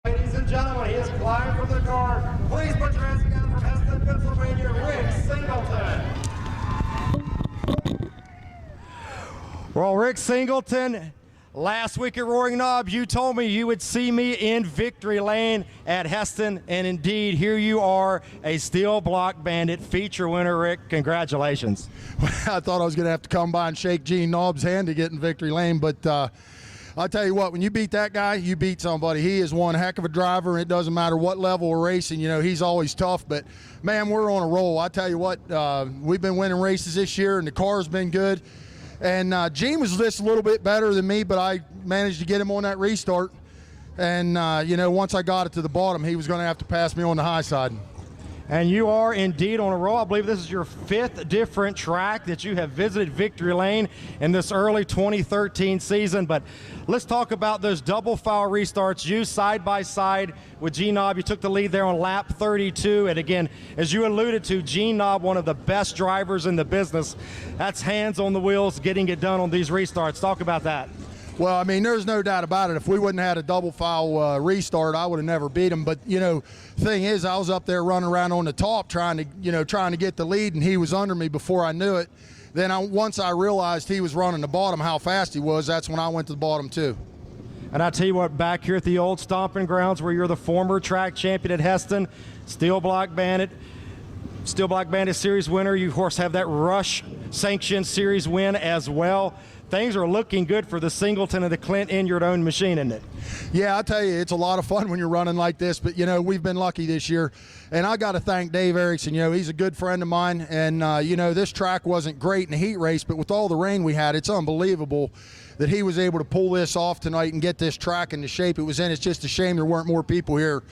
Ladies and gentlemen, he is flying from the car. Please put your hands together for Hesston, Pennsylvania, Rick Singleton. Well, Rick Singleton, last week at Roaring Knob, you told me you would see me in victory lane at Hesston, and indeed, here you are, a Steel Block Bandit feature winner, Rick. Congratulations. I thought I was going to have to come by and shake Gene Knob's hand to get in victory lane, but I'll tell you what, when you beat that guy, you beat somebody. He is one heck of a driver, and it doesn't matter what level we're racing. You know, he's always tough, but, man, we're on a roll. I tell you what, we've been winning races this year, and the car's been good. And Gene was just a little bit better than me, but I managed to get him on that restart. And, you know, once I got it to the bottom, he was going to have to pass me on the high side. And you are indeed on a roll. I believe this is your 5th different track that you have visited victory lane in this early 2013 season. But let's talk about those double foul restarts. You side by side with Gene Knob. You took the lead there on lap 32. And again, as you alluded to, Gene Knob, one of the best drivers in the business. That's hands on the wheels, getting it done on these restarts. Talk about that. Well, I mean, there's no doubt about it. If we wouldn't have had a double foul restart, I would have never beat him. But, you know, thing is, I was up there running around on the top trying to get the lead, and he was under me before I knew it. Then once I realized he was running the bottom, how fast he was, that's when I went to the bottom too. And I tell you what, back here at the old stomping grounds where you're the former track champion at Hesston, Steel Block Bandit Series winner, you of course have that Rush Sanctioned Series win as well. Things are looking good for the Singleton and the Clint in your own machine, isn't it? Yeah, I'll tell you, it's a lot of fun when you're running like this, but, you know, we've been lucky this year. And I got to thank Dave Erickson. You know, he's a good friend of mine. And, you know, this track wasn't great in the heat race, but with all the rain we had, it's unbelievable that he was able to pull this off tonight and get this track in the shape it was in. It's just a shame there weren't more people here.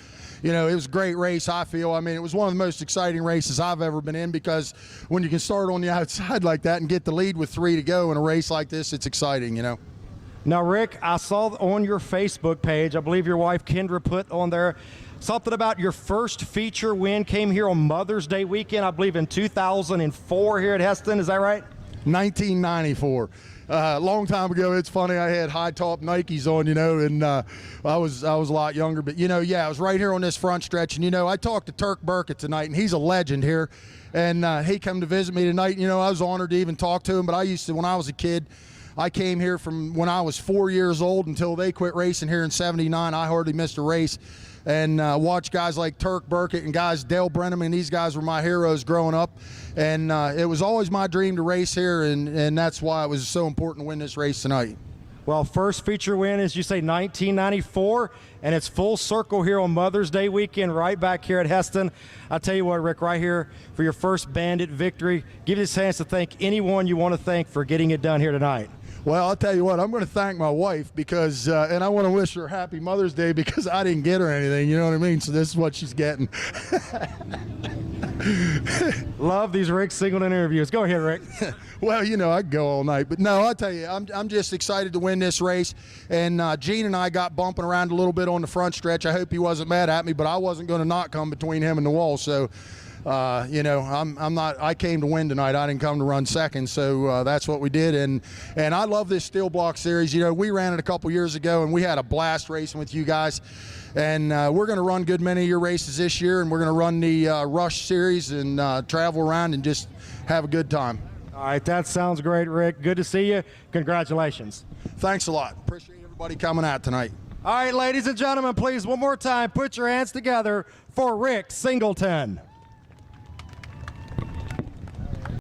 You know, it was a great race, I feel. I mean, it was one of the most exciting races I've ever been in, because when you can start on the outside like that and get the lead with 3 to go in a race like this, it's exciting, you know. Now, Rick, I saw on your Facebook page, I believe your wife Kendra put on there something about your first feature win came here on Mother's Day weekend, I believe in 2004 here at Hesston. Is that right? 1994. Long time ago. It's funny, I had high top Nikes on, you know, and I was a lot younger, but, you know, yeah, I was right here on this front stretch. And, you know, I talked to Turk Burkett tonight, and he's a legend here, and he come to visit me tonight. You know, I was honored to even talk to him, but I used to, when I was a kid, I came here from when I was 4 years old until they quit racing here in '79. I hardly missed a race, and watched guys like Turk Burkett and guys Dale Brenneman. These guys were my heroes growing up, and it was always my dream to race here, and that's why it was so important to win this race tonight. Well, first feature win, as you say, 1994, and it's full circle here on Mother's Day weekend right back here at Hesston. I'll tell you what, Rick, right here for your first Bandit victory, give you a chance to thank anyone you want to thank for getting it done here tonight. Well, I'll tell you what, I'm going to thank my wife because, and I want to wish her happy Mother's Day because I didn't get her anything, you know what I mean? So this is what she's getting. Love these Rick Singleton interviews. Go ahead, Rick. Well, you know, I could go all night. But no, I'll tell you, I'm just excited to win this race. And Gene and I got bumping around a little bit on the front stretch. I hope he wasn't mad at me, but I wasn't going to not come between him and the wall. So, you know, I came to win tonight. I didn't come to run second, so that's what we did. And I love this Steel Block Series. You know, we ran it a couple years ago, and we had a blast racing with you guys. And we're going to run good many of your races this year, and we're going to run the Rush Series and travel around and just have a good time. All right, that sounds great, Rick. Good to see you. Congratulations. Thanks a lot. Appreciate everybody coming out tonight. All right, ladies and gentlemen, please, one more time, put your hands together for Rick Singleton.